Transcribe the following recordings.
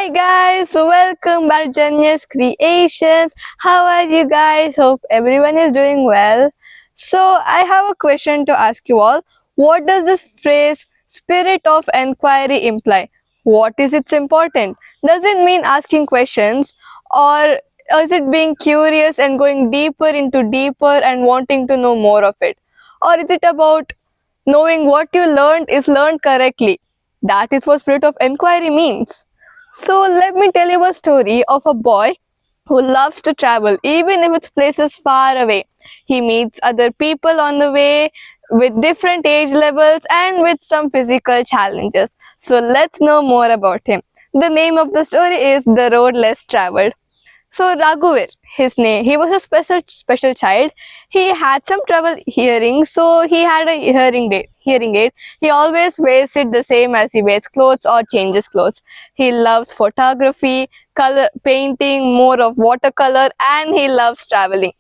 Hi guys, welcome back to Janya's Creations. How are you guys? Hope everyone is doing well. So, I have a question to ask you all. What does this phrase spirit of inquiry imply? What is its important? Does it mean asking questions, or is it being curious and going deeper and wanting to know more of it? Or is it about knowing what you learned is learned correctly? That is what spirit of inquiry means. So let me tell you a story of a boy who loves to travel, even if it's places far away. He meets other people on the way with different age levels and with some physical challenges. So let's know more about him. The name of the story is The Road Less Traveled. So Raghuveer, his name, he was a special child. He had some trouble hearing, so he had a hearing aid. He always wears it the same as he wears clothes or changes clothes. He loves photography, color painting, more of watercolor, and he loves traveling.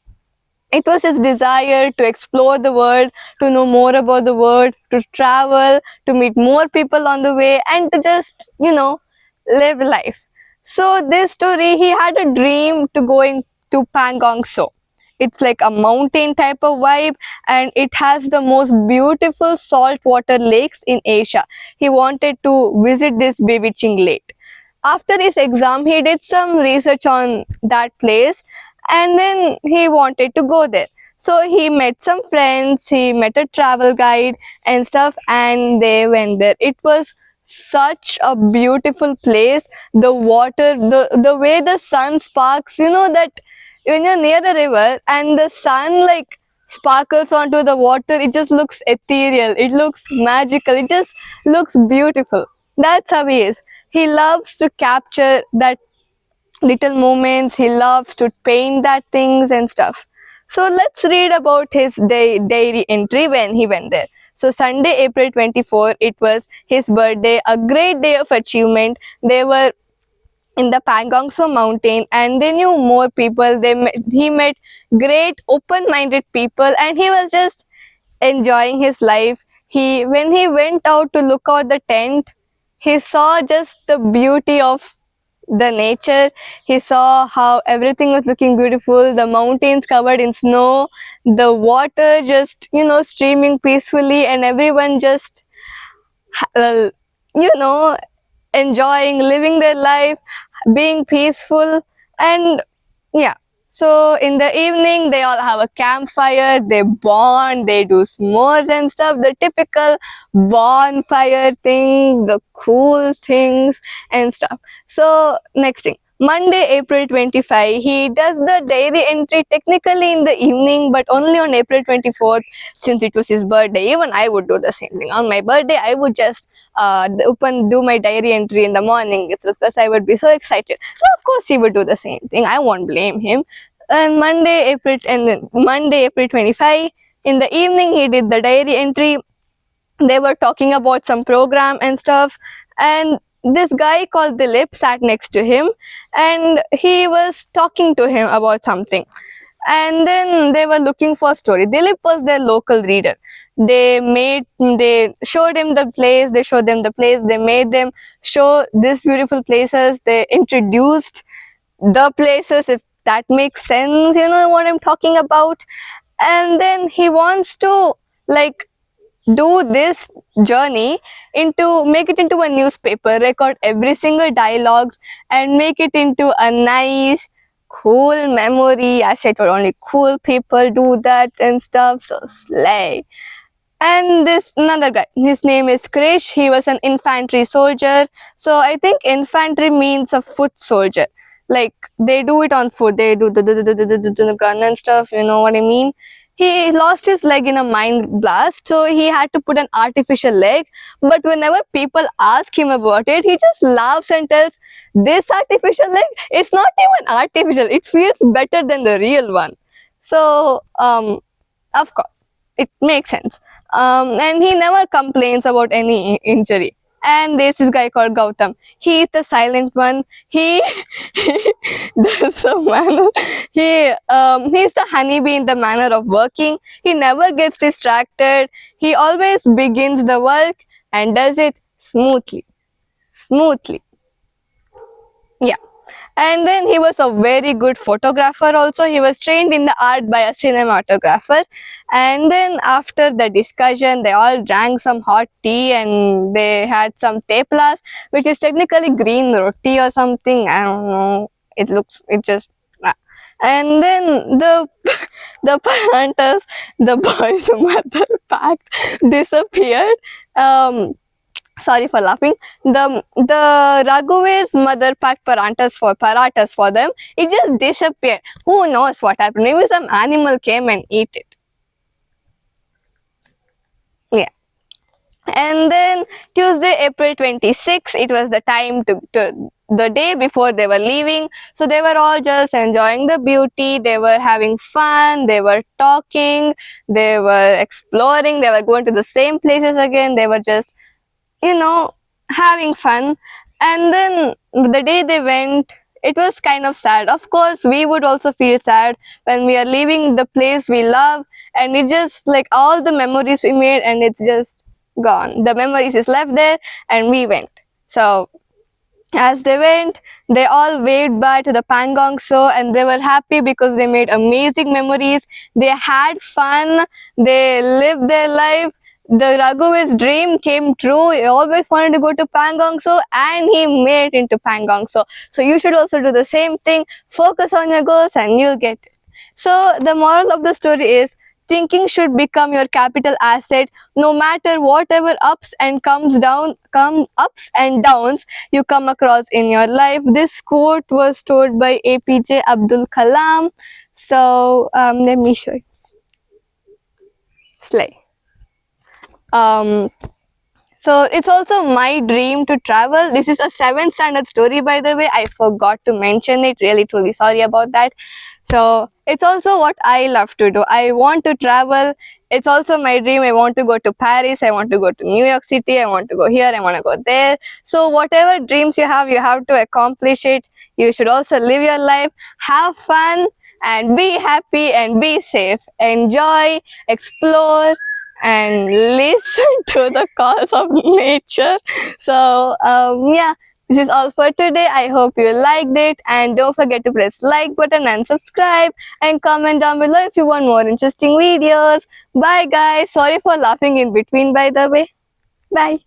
It was his desire to explore the world, to know more about the world, to travel, to meet more people on the way, and to just, live life. So, this story, he had a dream to going to Pangong So. It's like a mountain type of vibe, and it has the most beautiful saltwater lakes in Asia. He wanted to visit this bewitching lake. After his exam, he did some research on that place, and then he wanted to go there. So he met some friends, he met a travel guide and stuff, and they went there. It was such a beautiful place. The water, the way the sun sparks, that when you're near a river and the sun like sparkles onto the water, it just looks ethereal, it looks magical, it just looks beautiful. That's how he is. He loves to capture that little moments. He loves to paint that things and stuff. So let's read about his diary entry when he went there. So Sunday, April 24, it was his birthday, a great day of achievement. They were in the Pangongso mountain and they knew more people. He met great open-minded people and he was just enjoying his life. When he went out to look out the tent, he saw just the beauty of the nature. He saw how everything was looking beautiful, the mountains covered in snow, the water just streaming peacefully, and everyone just uh, you know enjoying living their life, being peaceful. And yeah, so in the evening they all have a campfire, they bond, they do s'mores and stuff, the typical bonfire things, the cool things and stuff. So next thing, Monday, April 25, he does the diary entry technically in the evening, but only on April 24th, since it was his birthday. Even I would do the same thing. On my birthday, I would just do my diary entry in the morning. It's because I would be so excited. So of course he would do the same thing. I won't blame him. And Monday, April 25, in the evening, he did the diary entry. They were talking about some program and stuff, and this guy called Dilip sat next to him and he was talking to him about something. And then they were looking for a story. Dilip was their local reader. They showed him the place, they showed them the place, they made them show these beautiful places, they introduced the places, if that makes sense, you know what I'm talking about. And then he wants to like do this journey into make it into a newspaper, record every single dialogues and make it into a nice cool memory. I said, well, only cool people do that and stuff, so slay. And this another guy, his name is Krish. He was an infantry soldier. So I think infantry means a foot soldier, like they do it on foot, they do the gun and stuff, you know what I mean. He lost his leg in a mine blast, so he had to put an artificial leg. But whenever people ask him about it, he just laughs and tells, this artificial leg, it's not even artificial, it feels better than the real one. So of course it makes sense. And he never complains about any injury. And there's this guy called Gautam. He is the silent one. He does the manner. He's the honeybee in the manner of working. He never gets distracted. He always begins the work and does it smoothly. Smoothly. Yeah. And then he was a very good photographer also. He was trained in the art by a cinematographer. And then after the discussion, they all drank some hot tea and they had some teplas, which is technically green roti or something. I don't know. It just. And then the the Parantas, the boys' mother packed, disappeared. Sorry for laughing. The Raghuvir's mother packed paratas for them. It just disappeared. Who knows what happened? Maybe some animal came and ate it. Yeah. And then Tuesday, April 26th, it was the time to the day before they were leaving. So they were all just enjoying the beauty. They were having fun. They were talking. They were exploring. They were going to the same places again. They were just, having fun. And then the day they went, it was kind of sad. Of course, we would also feel sad when we are leaving the place we love, and it just like all the memories we made, and it's just gone. The memories is left there, and we went. So as they went, they all waved bye to the Pangong Show, and they were happy because they made amazing memories. They had fun. They lived their life. The Raghuvir's dream came true. He always wanted to go to Pangong Show, and he made it into Pangong Show. So you should also do the same thing. Focus on your goals, and you'll get it. So the moral of the story is thinking should become your capital asset no matter whatever ups and downs you come across in your life. This quote was told by APJ Abdul Kalam. So let me show you. Slay. Um, so it's also my dream to travel. This is a 7th standard story, by the way. I forgot to mention it. Really, truly sorry about that. So it's also what I love to do. I want to travel. It's also my dream. I want to go to Paris. I want to go to New York City. I want to go here. I want to go there. So whatever dreams you have to accomplish it. You should also live your life, have fun, and be happy and be safe. Enjoy, explore, and listen to the calls of nature. So yeah, this is all for today. I hope you liked it, and don't forget to press like button and subscribe, and comment down below if you want more interesting videos. Bye guys. Sorry for laughing in between, by the way. Bye.